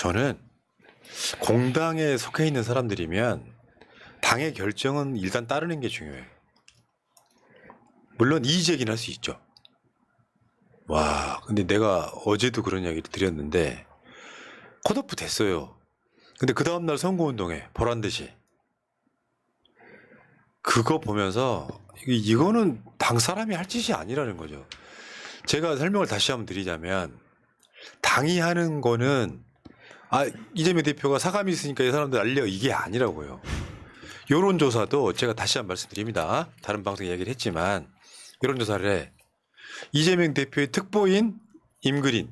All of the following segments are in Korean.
저는 공당에 속해 있는 사람들이면 당의 결정은 일단 따르는 게 중요해요. 물론 이의제기는 할 수 있죠. 와, 근데 내가 어제도 그런 이야기를 드렸는데 컷오프 됐어요. 근데 그 다음날 선거운동에 보란듯이 그거 보면서 이거는 당 사람이 할 짓이 아니라는 거죠. 제가 설명을 다시 한번 드리자면 당이 하는 거는 이재명 대표가 사감이 있으니까 이 사람들 알려 이게 아니라고요. 여론조사도 제가 다시 한번 말씀드립니다. 다른 방송에 이야기를 했지만 여론조사를 해. 이재명 대표의 특보인 임그린,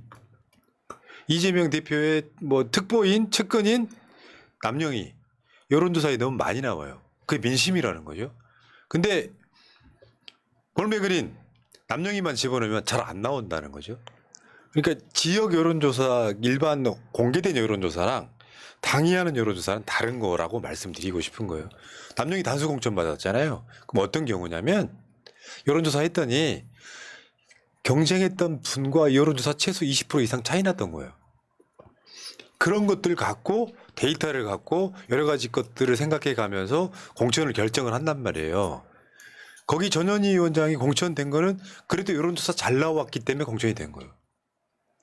이재명 대표의 뭐 특보인 측근인 남영희 여론조사에 너무 많이 나와요. 그게 민심이라는 거죠. 근데 볼메그린 남영희만 집어넣으면 잘 안 나온다는 거죠. 그러니까 지역 여론조사 일반 공개된 여론조사랑 당이 하는 여론조사는 다른 거라고 말씀드리고 싶은 거예요. 남영희 단수 공천 받았잖아요. 그럼 어떤 경우냐면 여론조사 했더니 경쟁했던 분과 여론조사 최소 20% 이상 차이 났던 거예요. 그런 것들 갖고 데이터를 갖고 여러 가지 것들을 생각해 가면서 공천을 결정을 한단 말이에요. 거기 전현희 위원장이 공천된 거는 그래도 여론조사 잘 나왔기 때문에 공천이 된 거예요.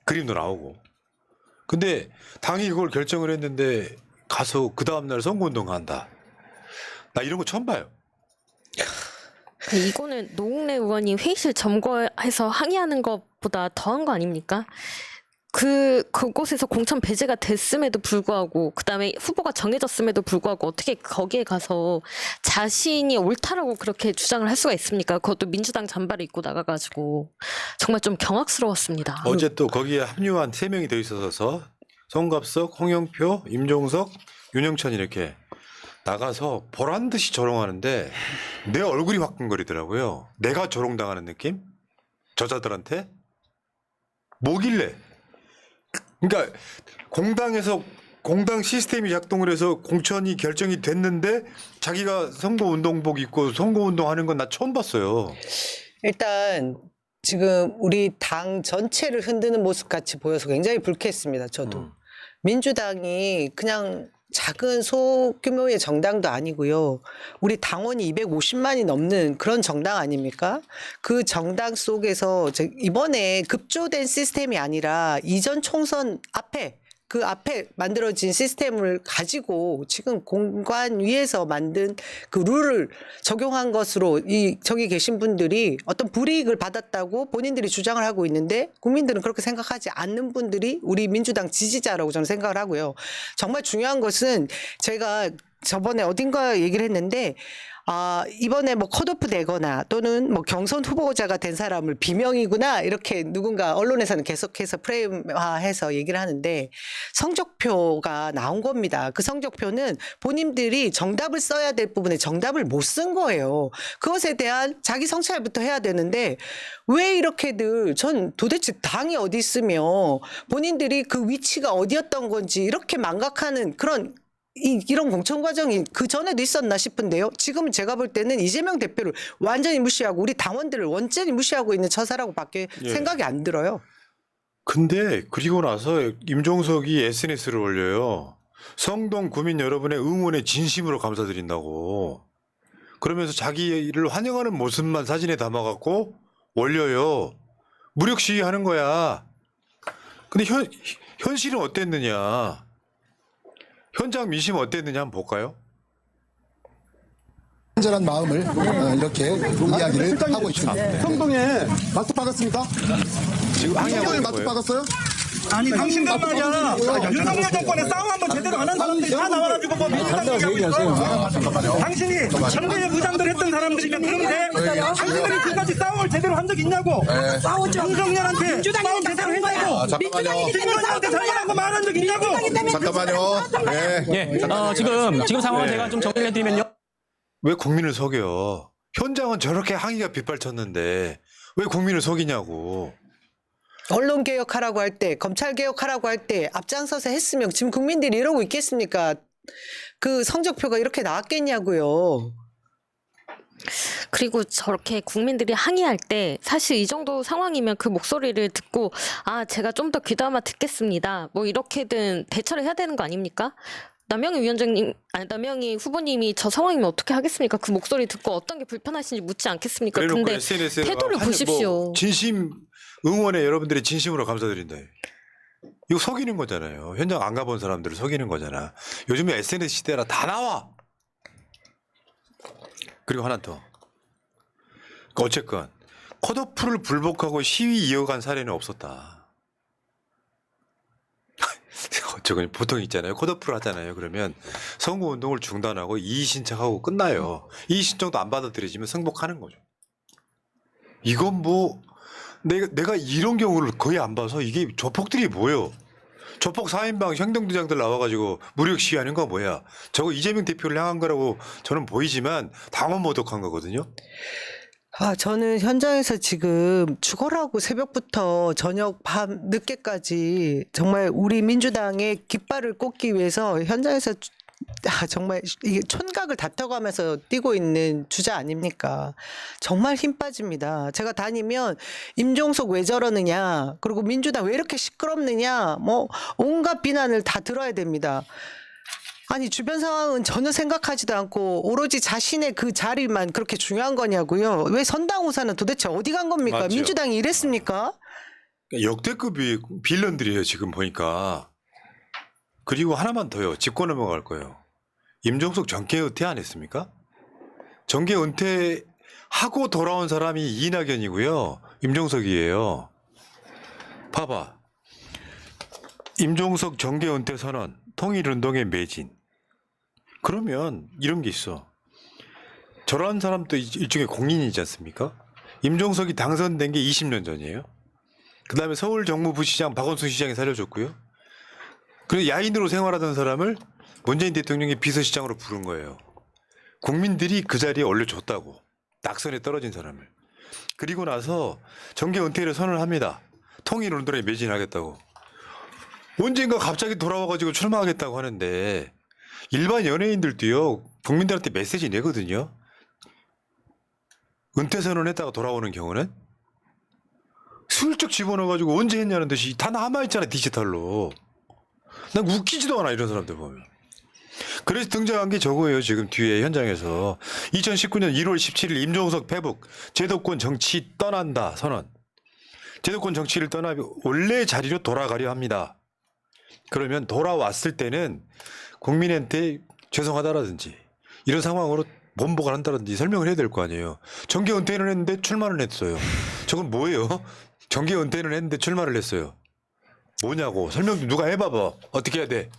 그림도 나오고. 근데 당이 그걸 결정을 했는데 가서 그 다음날 선거운동 한다. 나 이런 거 처음 봐요. 이거는 노웅래 의원이 회의실 점거해서 항의하는 것보다 더한 거 아닙니까? 그곳에서 공천 배제가 됐음에도 불구하고, 그 다음에 후보가 정해졌음에도 불구하고 어떻게 거기에 가서 자신이 옳다라고 그렇게 주장을 할 수가 있습니까? 그것도 민주당 잠바를 입고 나가가지고 정말 좀 경악스러웠습니다. 어제 또 거기에 합류한 3명이 더 있어서 송갑석, 홍영표, 임종석, 윤영찬 이렇게 나가서 보란 듯이 조롱하는데 내 얼굴이 화끈거리더라고요. 내가 조롱당하는 느낌? 저자들한테? 뭐길래? 그러니까 공당에서 공당 시스템이 작동을 해서 공천이 결정이 됐는데 자기가 선거운동복 입고 선거운동하는 건 나 처음 봤어요. 일단 지금 우리 당 전체를 흔드는 모습 같이 보여서 굉장히 불쾌했습니다. 저도. 민주당이 그냥 작은 소규모의 정당도 아니고요. 우리 당원이 250만이 넘는 그런 정당 아닙니까? 그 정당 속에서 이번에 급조된 시스템이 아니라 이전 총선 앞에 그 앞에 만들어진 시스템을 가지고 지금 공관위에서 만든 그 룰을 적용한 것으로 저기 계신 분들이 어떤 불이익을 받았다고 본인들이 주장을 하고 있는데 국민들은 그렇게 생각하지 않는 분들이 우리 민주당 지지자라고 저는 생각을 하고요. 정말 중요한 것은 제가 저번에 어딘가 얘기를 했는데 이번에 뭐 컷오프 되거나 또는 뭐 경선 후보자가 된 사람을 비명이구나 이렇게 누군가 언론에서는 계속해서 프레임화해서 얘기를 하는데 성적표가 나온 겁니다. 그 성적표는 본인들이 정답을 써야 될 부분에 정답을 못 쓴 거예요. 그것에 대한 자기 성찰부터 해야 되는데 왜 이렇게들 전 도대체 당이 어디 있으며 본인들이 그 위치가 어디였던 건지 이렇게 망각하는 그런 이런 공천 과정이 그 전에도 있었나 싶은데요. 지금 제가 볼 때는 이재명 대표를 완전히 무시하고 우리 당원들을 완전히 무시하고 있는 처사라고밖에 생각이 안 들어요. 근데 그리고 나서 임종석이 SNS를 올려요. 성동 구민 여러분의 응원에 진심으로 감사드린다고. 그러면서 자기를 환영하는 모습만 사진에 담아갖고 올려요. 무력 시위하는 거야. 근데 현실은 어땠느냐. 현장 민심 어땠느냐 한번 볼까요? 친절한 마음을 이렇게 이야기를 하고 있습니다. 성동에 맞수 받았습니까? 지금 항의하고 있는 맞수 거예요. 받았어요? 아니 당신들 말이야 윤석열 정권에 싸움 한번 제대로 안 한 사람들이 다 나와가지고 뭐 민주당 얘기하고 당신이 전국의 무장들 했던 사람들이면 그런데 당신들이 그까지 싸움을 제대로 한 적 있냐고 윤석열한테 싸움 제대로 했냐고 잠깐만요. 민주당한테 잘못하고 말한 적 있냐고 잠깐만요. 지금 상황을 제가 좀 정리를 해드리면요. 왜 국민을 속여? 현장은 저렇게 항의가 빗발쳤는데 왜 국민을 속이냐고. 언론 개혁하라고 할 때, 검찰 개혁하라고 할 때 앞장서서 했으면 지금 국민들이 이러고 있겠습니까? 그 성적표가 이렇게 나왔겠냐고요. 그리고 저렇게 국민들이 항의할 때 사실 이 정도 상황이면 그 목소리를 듣고 제가 좀 더 귀담아 듣겠습니다. 뭐 이렇게든 대처를 해야 되는 거 아닙니까? 남영희 후보님이 저 상황이면 어떻게 하겠습니까? 그 목소리 듣고 어떤 게 불편하신지 묻지 않겠습니까? 그래놓고 근데 SNS에 태도를 보십시오. 진심 응원에 여러분들의 진심으로 감사드린다. 이거 속이는 거잖아요. 현장 안 가본 사람들을 속이는 거잖아. 요즘에 SNS 시대라 다 나와. 그리고 하나 더. 어쨌건 컷오프를 불복하고 시위 이어간 사례는 없었다. 어쩌건 보통 있잖아요. 컷오프를 하잖아요. 그러면 선거운동을 중단하고 이의신청하고 끝나요. 이의신청도 안 받아들여지면 승복하는 거죠. 이건 뭐 내가 이런 경우를 거의 안 봐서 이게 조폭들이 뭐예요? 조폭 4인방 행동대장들 나와가지고 무력 시위하는 거 뭐야? 저거 이재명 대표를 향한 거라고 저는 보이지만 당원모독한 거거든요. 저는 현장에서 지금 죽어라고 새벽부터 저녁 밤 늦게까지 정말 우리 민주당의 깃발을 꽂기 위해서 현장에서 정말 이게 촌각을 다퉈가면서 뛰고 있는 주자 아닙니까? 정말 힘 빠집니다. 제가 다니면 임종석 왜 저러느냐, 그리고 민주당 왜 이렇게 시끄럽느냐, 뭐 온갖 비난을 다 들어야 됩니다. 아니 주변 상황은 전혀 생각하지도 않고 오로지 자신의 그 자리만 그렇게 중요한 거냐고요. 왜 선당우사는 도대체 어디 간 겁니까? 맞죠. 민주당이 이랬습니까? 역대급의 빌런들이에요 지금 보니까. 그리고 하나만 더요. 짚고 넘어갈 거예요. 임종석 정계 은퇴 안 했습니까? 정계 은퇴하고 돌아온 사람이 이낙연이고요. 임종석이에요. 봐봐. 임종석 정계 은퇴 선언, 통일운동의 매진. 그러면 이런 게 있어. 저런 사람도 일종의 공인이지 않습니까? 임종석이 당선된 게 20년 전이에요. 그 다음에 서울 정무부시장 박원순 시장이 살려줬고요. 그리고 야인으로 생활하던 사람을 문재인 대통령이 비서시장으로 부른 거예요. 국민들이 그 자리에 올려줬다고. 낙선에 떨어진 사람을. 그리고 나서 정계 은퇴를 선언합니다. 통일운동에 매진하겠다고. 언젠가 갑자기 돌아와가지고 출마하겠다고 하는데 일반 연예인들도요. 국민들한테 메시지 내거든요. 은퇴 선언했다가 돌아오는 경우는 슬쩍 집어넣어가지고 언제 했냐는 듯이 다 남아있잖아 디지털로. 난 웃기지도 않아 이런 사람들 보면. 그래서 등장한 게 저거예요. 지금 뒤에 현장에서 2019년 1월 17일 임종석 페북 제도권 정치 떠난다 선언. 제도권 정치를 떠나 원래 자리로 돌아가려 합니다. 그러면 돌아왔을 때는 국민한테 죄송하다라든지 이런 상황으로 번복을 한다든지 설명을 해야 될 거 아니에요. 정계 은퇴는 했는데 출마를 했어요. 저건 뭐예요? 정계 은퇴는 했는데 출마를 했어요. 뭐냐고 설명 좀 누가 해봐봐. 어떻게 해야 돼?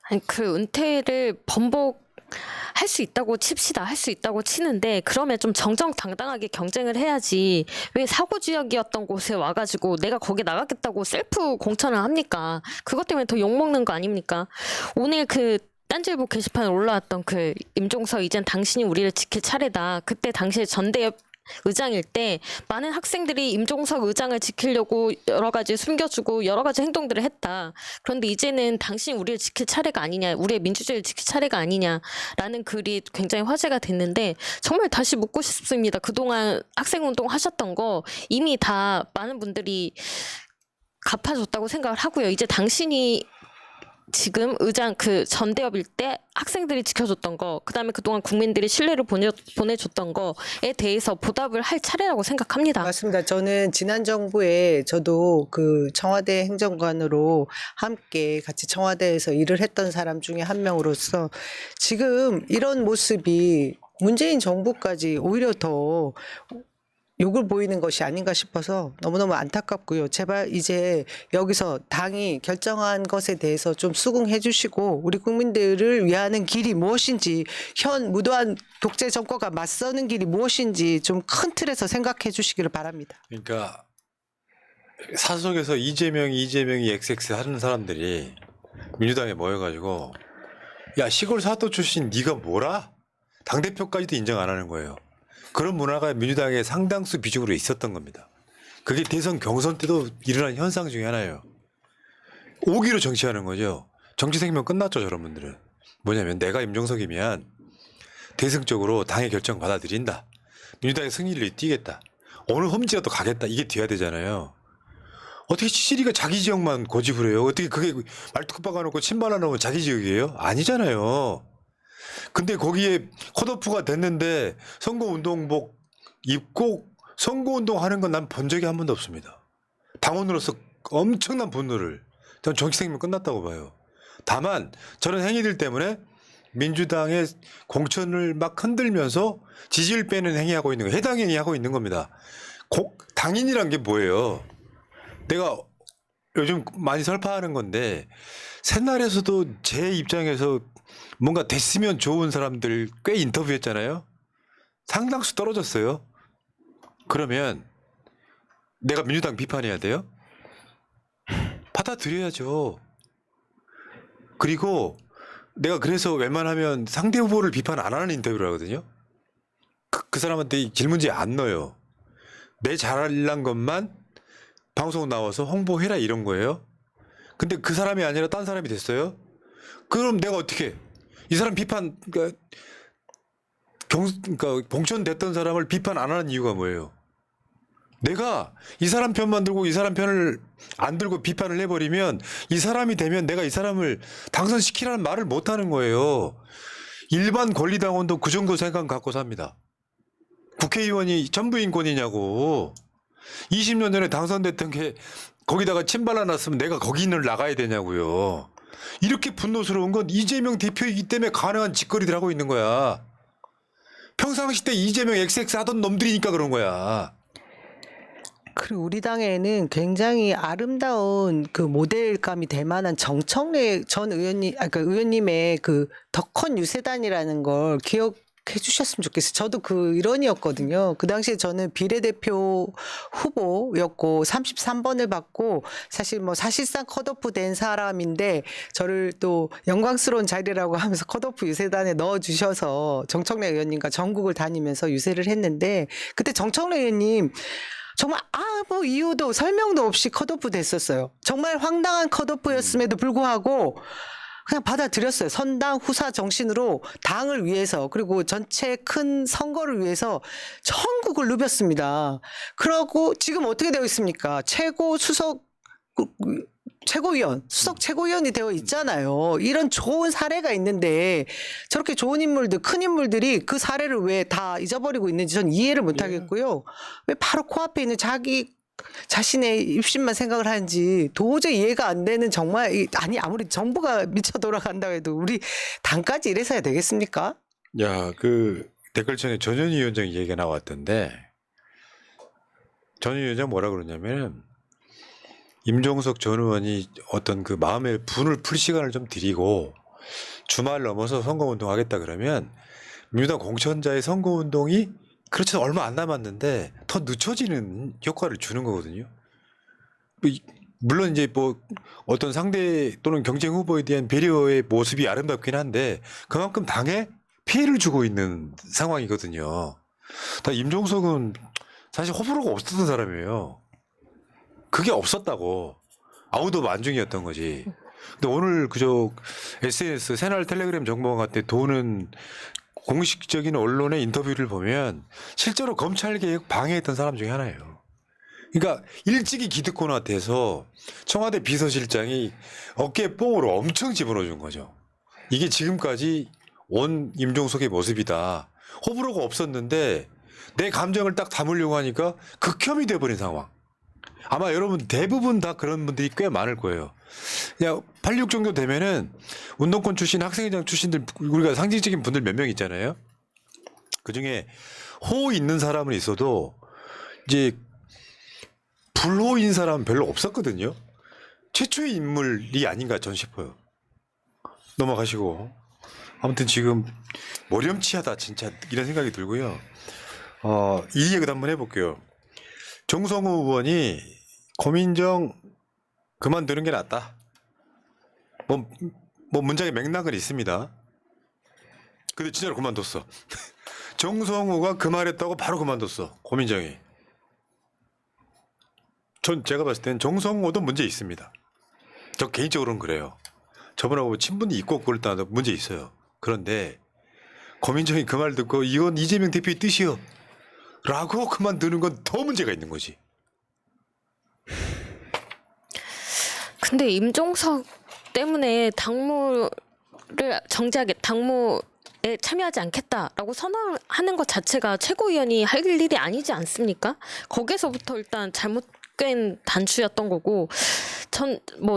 아니 그 은퇴를 번복할 수 있다고 칩시다. 할 수 있다고 치는데 그러면 좀 정정당당하게 경쟁을 해야지. 왜 사고지역이었던 곳에 와가지고 내가 거기 나가겠다고 셀프 공천을 합니까? 그것 때문에 더 욕먹는 거 아닙니까? 오늘 그 딴지일보 게시판에 올라왔던 그 임종석 이젠 당신이 우리를 지킬 차례다. 그때 당시에 전대협 의장일 때 많은 학생들이 임종석 의장을 지키려고 여러 가지 숨겨주고 여러 가지 행동들을 했다. 그런데 이제는 당신이 우리를 지킬 차례가 아니냐, 우리의 민주주의를 지킬 차례가 아니냐라는 글이 굉장히 화제가 됐는데 정말 다시 묻고 싶습니다. 그동안 학생운동 하셨던 거 이미 다 많은 분들이 갚아줬다고 생각을 하고요. 이제 당신이 지금 의장 그 전대협일 때 학생들이 지켜줬던 거, 그다음에 그동안 국민들이 신뢰를 보내줬던 거에 대해서 보답을 할 차례라고 생각합니다. 맞습니다. 저는 지난 정부에 저도 그 청와대 행정관으로 함께 같이 청와대에서 일을 했던 사람 중에 한 명으로서 지금 이런 모습이 문재인 정부까지 오히려 더 욕을 보이는 것이 아닌가 싶어서 너무너무 안타깝고요. 제발 이제 여기서 당이 결정한 것에 대해서 좀 수긍해 주시고 우리 국민들을 위하는 길이 무엇인지, 현 무도한 독재 정권과 맞서는 길이 무엇인지 좀 큰 틀에서 생각해 주시기를 바랍니다. 그러니까 사석에서 이재명이 XX 하는 사람들이 민주당에 모여가지고 야 시골 사도 출신 네가 뭐라? 당대표까지도 인정 안 하는 거예요. 그런 문화가 민주당에 상당수 비중으로 있었던 겁니다. 그게 대선 경선 때도 일어난 현상 중에 하나예요. 오기로 정치하는 거죠. 정치 생명 끝났죠. 저런 분들은. 뭐냐면 내가 임종석이면 대승적으로 당의 결정 받아들인다. 민주당의 승리를 띄겠다. 어느 험지라도 가겠다. 이게 돼야 되잖아요. 어떻게 시리가 자기 지역만 고집을 해요? 어떻게 그게 말투 박아놓고 침발 하나 놓으면 자기 지역이에요? 아니잖아요. 근데 거기에 컷오프가 됐는데 선거운동복 입고 선거운동 하는 건 난 본 적이 한 번도 없습니다. 당원으로서 엄청난 분노를. 전 정치 생명 끝났다고 봐요. 다만 저런 행위들 때문에 민주당의 공천을 막 흔들면서 지지를 빼는 행위하고 있는 거, 해당 행위하고 있는 겁니다. 당인이란 게 뭐예요? 내가 요즘 많이 설파하는 건데 새날에서도 제 입장에서 뭔가 됐으면 좋은 사람들 꽤 인터뷰했잖아요. 상당수 떨어졌어요. 그러면 내가 민주당 비판해야 돼요? 받아들여야죠. 그리고 내가 그래서 웬만하면 상대 후보를 비판 안 하는 인터뷰를 하거든요. 그 사람한테 질문지에 안 넣어요. 내 잘난 것만 방송 나와서 홍보해라 이런 거예요. 근데 그 사람이 아니라 딴 사람이 됐어요. 그럼 내가 어떻게 이 사람 비판 그러니까 봉천됐던 사람을 비판 안 하는 이유가 뭐예요? 내가 이 사람 편만 들고 이 사람 편을 안 들고 비판을 해버리면 이 사람이 되면 내가 이 사람을 당선시키라는 말을 못 하는 거예요. 일반 권리당원도 그 정도 생각 갖고 삽니다. 국회의원이 전부 인권이냐고. 20년 전에 당선됐던 게 거기다가 침발라 놨으면 내가 거기를 나가야 되냐고요. 이렇게 분노스러운 건 이재명 대표이기 때문에 가능한 짓거리들 하고 있는 거야. 평상시 때 이재명 XX 하던 놈들이니까 그런 거야. 그리고 우리 당에는 굉장히 아름다운 그 모델감이 될 만한 정청래 전 의원님, 그러니까 의원님의 그 덕헌 유세단이라는 걸 기억해 주셨으면 좋겠어요. 저도 그 일원이었거든요. 그 당시에 저는 비례대표 후보였고 33번을 받고 사실 뭐 사실상 컷오프 된 사람인데 저를 또 영광스러운 자리라고 하면서 컷오프 유세단에 넣어주셔서 정청래 의원님과 전국을 다니면서 유세를 했는데 그때 정청래 의원님 정말 아무 이유도 설명도 없이 컷오프 됐었어요. 정말 황당한 컷오프였음에도 불구하고 그냥 받아들였어요. 선당 후사 정신으로 당을 위해서 그리고 전체 큰 선거를 위해서 전국을 누볐습니다. 그러고 지금 어떻게 되어 있습니까? 최고위원, 수석 최고위원이 되어 있잖아요. 이런 좋은 사례가 있는데 저렇게 좋은 인물들, 큰 인물들이 그 사례를 왜 다 잊어버리고 있는지 전 이해를 못 하겠고요. 왜 바로 코앞에 있는 자기 자신의 입심만 생각을 하는지 도저히 이해가 안 되는 정말 아니 아무리 정부가 미쳐 돌아간다고 해도 우리 당까지 이래서야 되겠습니까? 야, 그 댓글창에 전현희 위원장 얘기가 나왔던데 전현희 위원장 뭐라 그러냐면 임종석 전 의원이 어떤 그 마음의 분을 풀 시간을 좀 드리고 주말 넘어서 선거운동 하겠다 그러면 민주당 공천자의 선거운동이 그렇지 얼마 안 남았는데 더 늦춰지는 효과를 주는 거거든요. 물론 이제 뭐 어떤 상대 또는 경쟁 후보에 대한 배려의 모습이 아름답긴 한데 그만큼 당에 피해를 주고 있는 상황이거든요. 다 임종석은 사실 호불호가 없었던 사람이에요. 그게 없었다고. 아무도 만중이었던 거지. 근데 오늘 그저 SNS 새날 텔레그램 정보원 같은 데 도는 공식적인 언론의 인터뷰를 보면 실제로 검찰 개혁 방해했던 사람 중에 하나예요. 그러니까 일찍이 기득권화 돼서 청와대 비서실장이 어깨에 뽕으로 엄청 집어넣어준 거죠. 이게 지금까지 원 임종석의 모습이다. 호불호가 없었는데 내 감정을 딱 담으려고 하니까 극혐이 돼버린 상황. 아마 여러분 대부분 다 그런 분들이 꽤 많을 거예요. 그냥 86 정도 되면은 운동권 출신, 학생회장 출신들 우리가 상징적인 분들 몇 명 있잖아요. 그 중에 호 있는 사람은 있어도 이제 불호인 사람은 별로 없었거든요. 최초의 인물이 아닌가 전 싶어요. 넘어가시고. 아무튼 지금 모렴치하다 진짜 이런 생각이 들고요. 이 얘기도 한번 해볼게요. 정성호 의원이 고민정 그만두는 게 낫다. 뭐 문장의 맥락은 있습니다. 근데 진짜로 그만뒀어. 정성호가 그 말했다고 바로 그만뒀어. 고민정이. 제가 봤을 땐 정성호도 문제 있습니다. 저 개인적으로는 그래요. 저분하고 친분이 있고 그럴 때마다 문제 있어요. 그런데 고민정이 그 말 듣고 이건 이재명 대표의 뜻이요. 라고 그만두는 건 더 문제가 있는 거지. 근데 임종석 때문에 당무를 정지하게 당무에 참여하지 않겠다라고 선언하는 것 자체가 최고위원이 할 일이 아니지 않습니까? 거기서부터 일단 잘못된 단추였던 거고,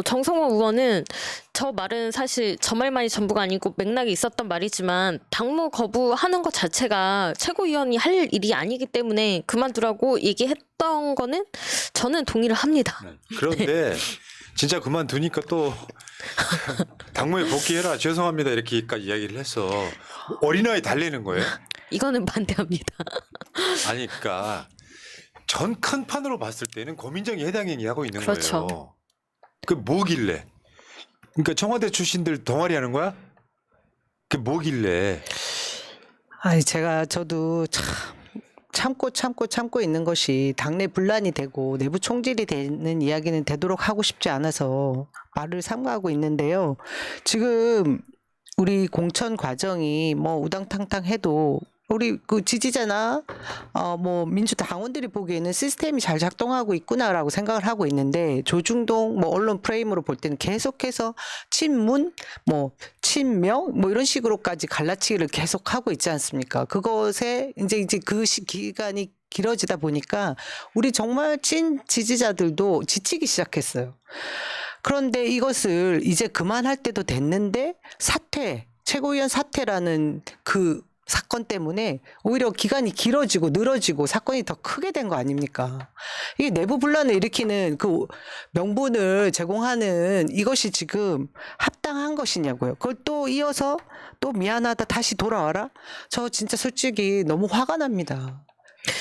정성호 의원은 저 말은 사실 저 말만이 전부가 아니고 맥락이 있었던 말이지만 당무 거부하는 것 자체가 최고위원이 할 일이 아니기 때문에 그만두라고 얘기했던 거는 저는 동의를 합니다. 그런데 진짜 그만두니까 또 당무에 복귀해라 죄송합니다 이렇게까지 이야기를 했어. 어린아이 달래는 거예요? 이거는 반대합니다. 아니 그러니까 전 큰 판으로 봤을 때는 고민정이 해당 행위하고 있는 그렇죠. 거예요. 그 뭐길래? 그러니까 청와대 출신들 동아리 하는 거야? 그 뭐길래? 아니 저도 참고 있는 것이 당내 분란이 되고 내부 총질이 되는 이야기는 되도록 하고 싶지 않아서 말을 삼가하고 있는데요. 지금 우리 공천 과정이 뭐 우당탕탕 해도 우리 그 지지자나 민주당원들이 보기에는 시스템이 잘 작동하고 있구나라고 생각을 하고 있는데, 조중동 언론 프레임으로 볼 때는 계속해서 친문 친명 이런 식으로까지 갈라치기를 계속 하고 있지 않습니까? 그것에 이제 그 기간이 길어지다 보니까 우리 정말 찐 지지자들도 지치기 시작했어요. 그런데 이것을 이제 그만할 때도 됐는데 최고위원 사퇴라는 그 사건 때문에 오히려 기간이 길어지고 늘어지고 사건이 더 크게 된 거 아닙니까? 이게 내부 분란을 일으키는 그 명분을 제공하는 이것이 지금 합당한 것이냐고요. 그걸 또 이어서 또 미안하다 다시 돌아와라? 저 진짜 솔직히 너무 화가 납니다.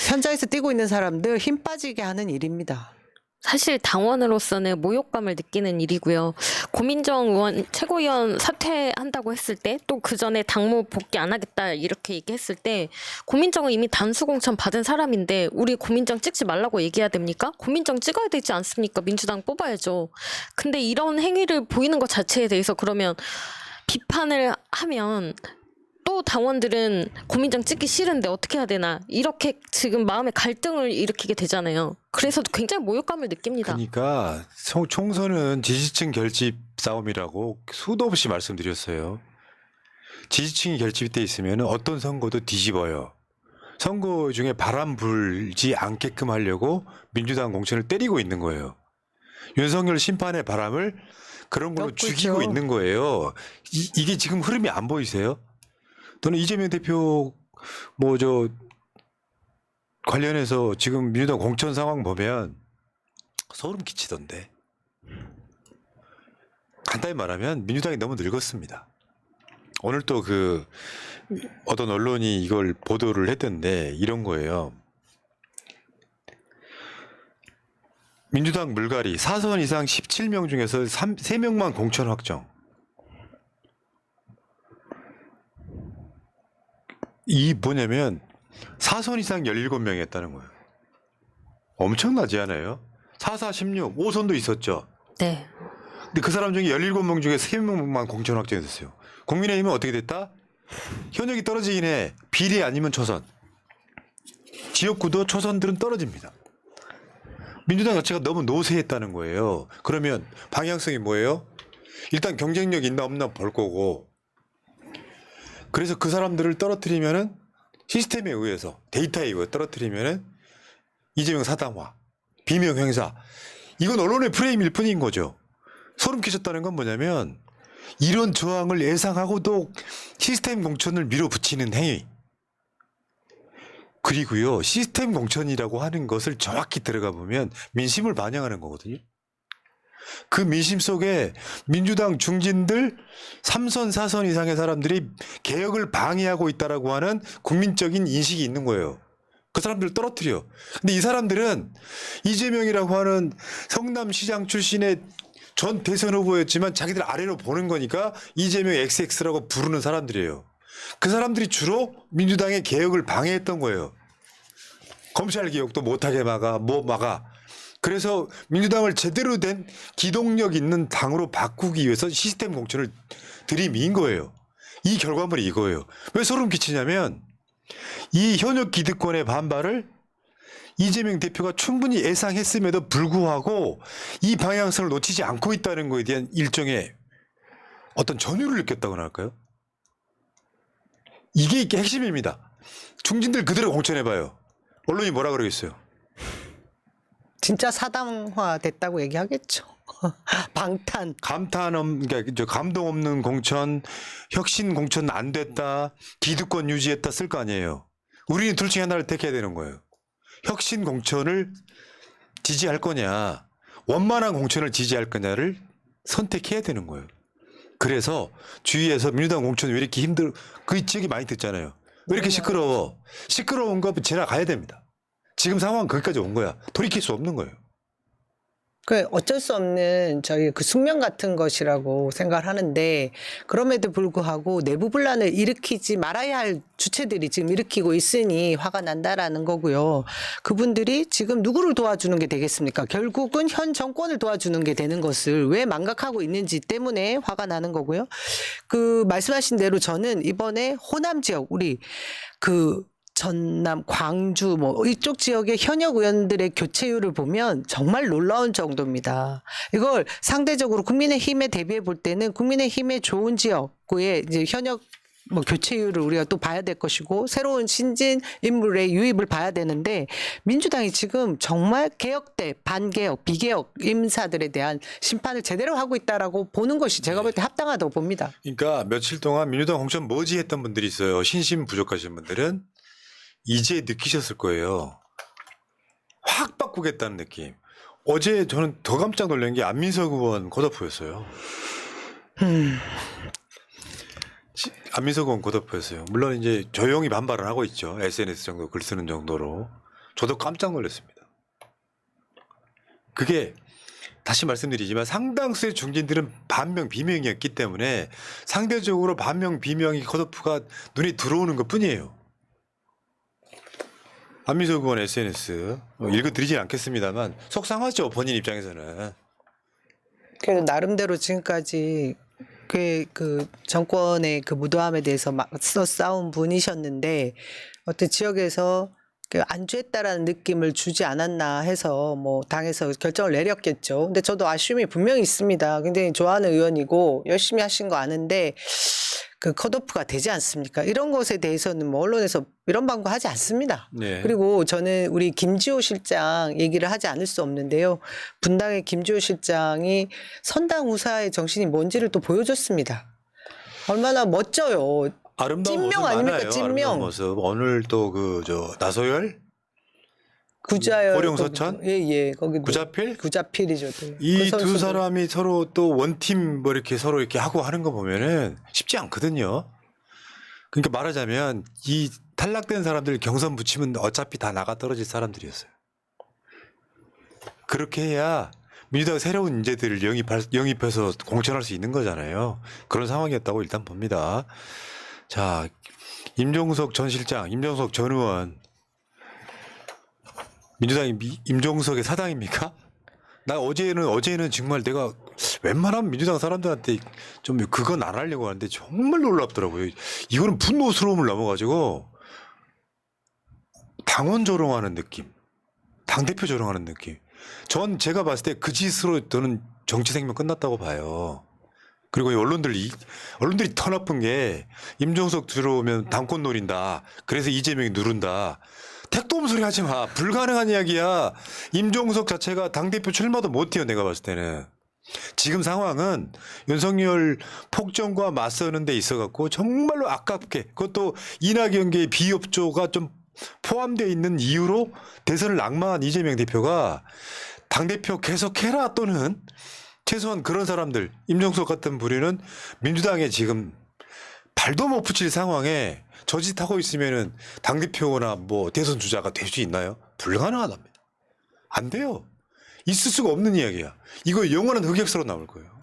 현장에서 뛰고 있는 사람들 힘 빠지게 하는 일입니다. 사실 당원으로서는 모욕감을 느끼는 일이고요. 고민정 의원 최고위원 사퇴한다고 했을 때, 또 그 전에 당무 복귀 안 하겠다 이렇게 얘기했을 때, 고민정은 이미 단수 공천 받은 사람인데 우리 고민정 찍지 말라고 얘기해야 됩니까? 고민정 찍어야 되지 않습니까? 민주당 뽑아야죠. 근데 이런 행위를 보이는 것 자체에 대해서 그러면 비판을 하면 또 당원들은 고민정 찍기 싫은데 어떻게 해야 되나, 이렇게 지금 마음의 갈등을 일으키게 되잖아요. 그래서 굉장히 모욕감을 느낍니다. 그러니까 총선은 지지층 결집 싸움이라고 수도 없이 말씀드렸어요. 지지층이 결집돼 있으면 어떤 선거도 뒤집어요. 선거 중에 바람 불지 않게끔 하려고 민주당 공천을 때리고 있는 거예요. 윤석열 심판의 바람을 그런 걸로 엮고 죽이고 있죠. 있는 거예요. 이게 지금 흐름이 안 보이세요? 저는 이재명 대표 관련해서 지금 민주당 공천 상황 보면 소름 끼치던데. 간단히 말하면 민주당이 너무 늙었습니다. 오늘 또 어떤 언론이 이걸 보도를 했던데 이런 거예요. 민주당 물갈이 4선 이상 17명 중에서 3명만 공천 확정. 이 뭐냐면 4선 이상 17명이 했다는 거예요. 엄청나지 않아요? 4, 4, 16, 5선도 있었죠. 네. 근데 그 사람 중에 17명 중에 3명만 공천 확정됐어요. 국민의힘은 어떻게 됐다? 현역이 떨어지긴 해. 비례 아니면 초선. 지역구도 초선들은 떨어집니다. 민주당 자체가 너무 노쇠했다는 거예요. 그러면 방향성이 뭐예요? 일단 경쟁력 있나 없나 볼 거고, 그래서 그 사람들을 떨어뜨리면은 시스템에 의해서 데이터에 의해 떨어뜨리면은 이재명 사당화, 비명 행사, 이건 언론의 프레임일 뿐인 거죠. 소름 끼쳤다는 건 뭐냐면 이런 저항을 예상하고도 시스템 공천을 밀어붙이는 행위. 그리고요, 시스템 공천이라고 하는 것을 정확히 들어가 보면 민심을 반영하는 거거든요. 그 민심 속에 민주당 중진들 3선, 4선 이상의 사람들이 개혁을 방해하고 있다라고 하는 국민적인 인식이 있는 거예요. 그 사람들을 떨어뜨려. 근데 이 사람들은 이재명이라고 하는 성남시장 출신의 전 대선 후보였지만 자기들 아래로 보는 거니까 이재명 XX라고 부르는 사람들이에요. 그 사람들이 주로 민주당의 개혁을 방해했던 거예요. 검찰 개혁도 못하게 막아. 그래서 민주당을 제대로 된 기동력 있는 당으로 바꾸기 위해서 시스템 공천을 들이민 거예요. 이 결과물이 이거예요. 왜 소름 끼치냐면 이 현역 기득권의 반발을 이재명 대표가 충분히 예상했음에도 불구하고 이 방향성을 놓치지 않고 있다는 거에 대한 일종의 어떤 전율을 느꼈다고나 할까요? 이게 핵심입니다. 중진들 그대로 공천해봐요. 언론이 뭐라 그러겠어요? 진짜 사당화 됐다고 얘기하겠죠. 방탄. 그러니까 감동 없는 공천, 혁신 공천 안 됐다, 기득권 유지했다 쓸 거 아니에요. 우리는 둘 중에 하나를 택해야 되는 거예요. 혁신 공천을 지지할 거냐, 원만한 공천을 지지할 거냐를 선택해야 되는 거예요. 그래서 주위에서 민주당 공천 왜 이렇게 그 지역이 많이 듣잖아요. 왜 이렇게 시끄러워? 시끄러운 거 지나가야 됩니다. 지금 상황은 거기까지 온 거야. 돌이킬 수 없는 거예요. 그 어쩔 수 없는 저희 그 숙명 같은 것이라고 생각을 하는데, 그럼에도 불구하고 내부 분란을 일으키지 말아야 할 주체들이 지금 일으키고 있으니 화가 난다라는 거고요. 그분들이 지금 누구를 도와주는 게 되겠습니까? 결국은 현 정권을 도와주는 게 되는 것을 왜 망각하고 있는지 때문에 화가 나는 거고요. 그 말씀하신 대로 저는 이번에 호남 지역, 우리 그 전남, 광주 뭐 이쪽 지역의 현역 의원들의 교체율을 보면 정말 놀라운 정도입니다. 이걸 상대적으로 국민의힘에 대비해 볼 때는 국민의힘의 좋은 지역구의 이제 현역 뭐 교체율을 우리가 또 봐야 될 것이고, 새로운 신진 인물의 유입을 봐야 되는데, 민주당이 지금 정말 개혁대, 반개혁, 비개혁 인사들에 대한 심판을 제대로 하고 있다라고 보는 것이 제가 볼 때 합당하다고 봅니다. 그러니까 며칠 동안 민주당 공천 뭐지 했던 분들이 있어요. 신심 부족하신 분들은 이제 느끼셨을 거예요. 확 바꾸겠다는 느낌. 어제 저는 더 깜짝 놀란 게 안민석 의원 컷오프였어요. 안민석 의원 컷오프였어요. 물론 이제 조용히 반발을 하고 있죠. SNS 정도 글 쓰는 정도로. 저도 깜짝 놀랐습니다. 그게 다시 말씀드리지만 상당수의 중진들은 반명 비명이었기 때문에 상대적으로 반명 비명이 컷오프가 눈에 들어오는 것 뿐이에요. 안민석 의원 SNS 읽어드리진 않겠습니다만 속상하죠, 본인 입장에서는. 그래도 나름대로 지금까지 그 정권의 그 무도함에 대해서 맞서 싸운 분이셨는데, 어떤 지역에서 그 안주했다라는 느낌을 주지 않았나 해서 뭐 당에서 결정을 내렸겠죠. 근데 저도 아쉬움이 분명히 있습니다. 굉장히 좋아하는 의원이고 열심히 하신 거 아는데 그 컷오프가 되지 않습니까? 이런 것에 대해서는 뭐 언론에서 이런 방구 하지 않습니다. 네. 그리고 저는 우리 김지호 실장 얘기를 하지 않을 수 없는데요. 분당의 김지호 실장이 선당 우사의 정신이 뭔지를 또 보여줬습니다. 얼마나 멋져요. 아름다운 찐명 모습 아닙니까? 많아요. 찐명. 아름다운 모습. 오늘 또 나소열, 구자열, 고령서천? 예예, 거기 구자필? 구자필이죠. 이 그 두 선수들. 사람이 서로 또 원팀 뭐 이렇게 서로 이렇게 하고 하는 거 보면은 쉽지 않거든요. 그러니까 말하자면 이 탈락된 사람들 경선 붙이면 어차피 다 나가 떨어질 사람들이었어요. 그렇게 해야 민주당 새로운 인재들을 영입해서 공천할 수 있는 거잖아요. 그런 상황이었다고 일단 봅니다. 자, 임종석 전 실장, 임종석 전 의원. 민주당이 임종석의 사당입니까? 나 어제는 정말 내가 웬만하면 민주당 사람들한테 좀 그건 안 하려고 하는데 정말 놀랍더라고요. 이거는 분노스러움을 넘어가지고 당원 조롱하는 느낌, 당대표 조롱하는 느낌. 제가 봤을 때 그 짓으로 저는 정치 생명 끝났다고 봐요. 그리고 이 언론들이 더 나쁜 게 임종석 들어오면 당권 노린다. 그래서 이재명이 누른다. 택도 없는 소리 하지 마. 불가능한 이야기야. 임종석 자체가 당대표 출마도 못해요. 내가 봤을 때는. 지금 상황은 윤석열 폭정과 맞서는 데 있어갖고 정말로 아깝게, 그것도 이낙연계의 비협조가 좀 포함되어 있는 이유로 대선을 낙마한 이재명 대표가 당대표 계속해라, 또는 최소한 그런 사람들, 임종석 같은 부류는 민주당에 지금 발도 못 붙일 상황에 저짓하고 있으면은 당대표나 뭐 대선 주자가 될 수 있나요? 불가능하답니다. 안 돼요. 있을 수가 없는 이야기야. 이거 영원한 흑역사로 남을 거예요.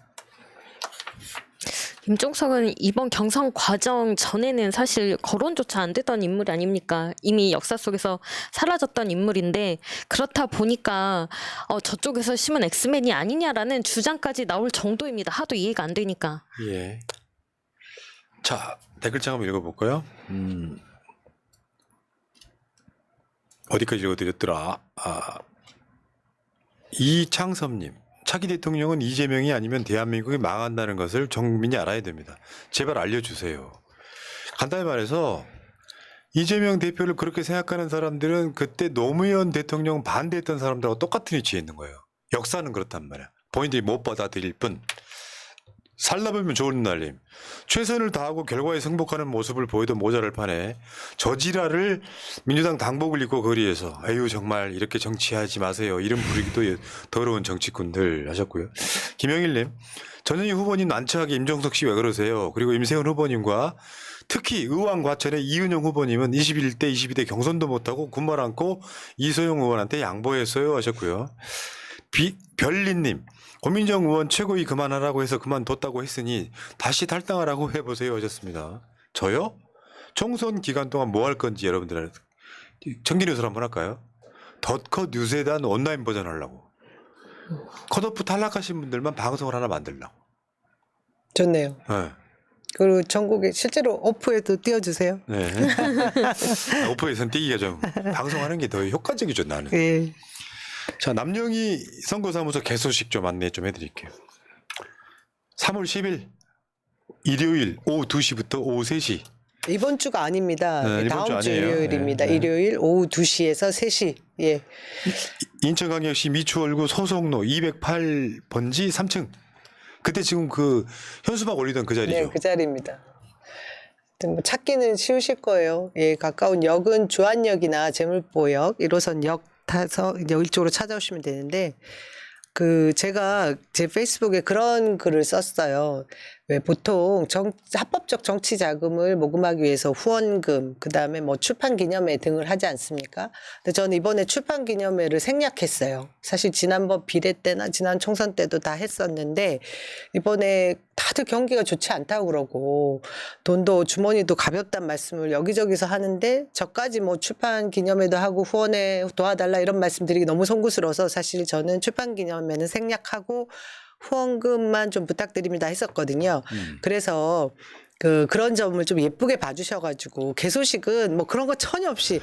임종석은 이번 경선 과정 전에는 사실 거론조차 안 되던 인물이 아닙니까? 이미 역사 속에서 사라졌던 인물인데, 그렇다 보니까 저쪽에서 심은 엑스맨이 아니냐라는 주장까지 나올 정도입니다. 하도 이해가 안 되니까. 예. 자, 댓글창 한번 읽어볼까요? 어디까지 읽어드렸더라. 이창섭님, 차기 대통령은 이재명이 아니면 대한민국이 망한다는 것을 전 국민이 알아야 됩니다. 제발 알려주세요. 간단히 말해서 이재명 대표를 그렇게 생각하는 사람들은 그때 노무현 대통령 반대했던 사람들하고 똑같은 위치에 있는 거예요. 역사는 그렇단 말이야. 본인들이 못 받아들일 뿐. 살다 보면 좋은 날림. 최선을 다하고 결과에 승복하는 모습을 보여도 모자랄 판에 저지랄을 민주당 당복을 입고 거리에서 아유 정말 이렇게 정치하지 마세요. 이름 부르기도 더러운 정치꾼들 하셨고요. 김영일님, 전현희 후보님 난처하게 임종석 씨 왜 그러세요? 그리고 임세훈 후보님과 특히 의왕 과천의 이은영 후보님은 21대 22대 경선도 못하고 군말 안고 이소영 의원한테 양보했어요 하셨고요. 별리님, 고민정 의원 최고위 그만하라고 해서 그만뒀다고 했으니 다시 탈당하라고 해보세요 하셨습니다. 저요? 총선 기간 동안 뭐 할 건지 여러분들 청기뉴스를 한번 할까요? 덧컷 뉴스에 대한 온라인 버전 하려고. 컷오프 탈락하신 분들만 방송을 하나 만들려고. 좋네요. 네. 그리고 전국에 실제로 오프에도 띄워주세요. 네. 오프에서는 뛰기가 좀 방송하는 게 더 효과적이죠 나는. 예. 자, 남영희 선거사무소 개소식 좀 안내 좀 해드릴게요. 3월 10일 일요일 오후 2시부터 오후 3시. 이번 주가 아닙니다. 네, 이번 다음 주 주 아니에요. 일요일입니다. 네. 일요일 오후 2시에서 3시. 예. 인천광역시 미추홀구 소속로 208번지 3층. 그때 지금 그 현수막 올리던 그 자리죠. 네, 그 자리입니다. 뭐 찾기는 쉬우실 거예요. 예, 가까운 역은 주안역이나 제물보역 1호선 역 타서 이제 이쪽으로 찾아오시면 되는데 제가 제 페이스북에 그런 글을 썼어요. 왜 보통 합법적 정치 자금을 모금하기 위해서 후원금, 그다음에 뭐 출판 기념회 등을 하지 않습니까? 근데 저는 이번에 출판 기념회를 생략했어요. 사실 지난번 비례 때나 지난 총선 때도 다 했었는데 이번에 다들 경기가 좋지 않다고 그러고 돈도 주머니도 가볍단 말씀을 여기저기서 하는데 저까지 뭐 출판 기념회도 하고 후원에 도와달라 이런 말씀 드리기 너무 송구스러워서 사실 저는 출판 기념회는 생략하고 후원금만 좀 부탁드립니다 했었거든요. 그래서 그런 점을 좀 예쁘게 봐주셔가지고 개소식은 뭐 그런 거 전혀 없이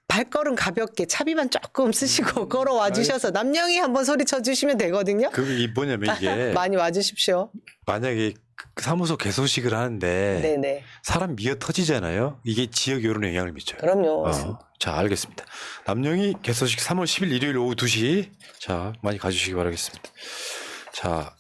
발걸음 가볍게 차비만 조금 쓰시고 걸어와 주셔서 남영희 한번 소리쳐 주시면 되거든요. 그게 뭐냐면 이게 많이 와주십시오. 만약에 그 사무소 개소식을 하는데 네네. 사람 미어 터지잖아요. 이게 지역 여론에 영향을 미쳐요. 그럼요. 자, 알겠습니다. 남영희 개소식 3월 10일 일요일 오후 2시. 자, 많이 가주시기 바라겠습니다. 자,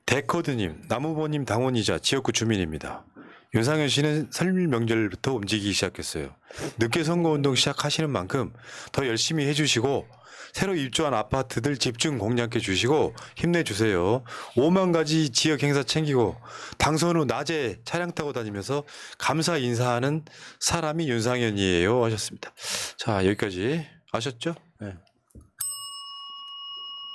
데코드님, 남후보님 당원이자 지역구 주민입니다. 윤상현 씨는 설 명절부터 움직이기 시작했어요. 늦게 선거운동 시작하시는 만큼 더 열심히 해주시고 새로 입주한 아파트들 집중 공략해 주시고 힘내주세요. 5만 가지 지역 행사 챙기고 당선 후 낮에 차량 타고 다니면서 감사 인사하는 사람이 윤상현이에요 하셨습니다. 자, 여기까지 아셨죠? 네.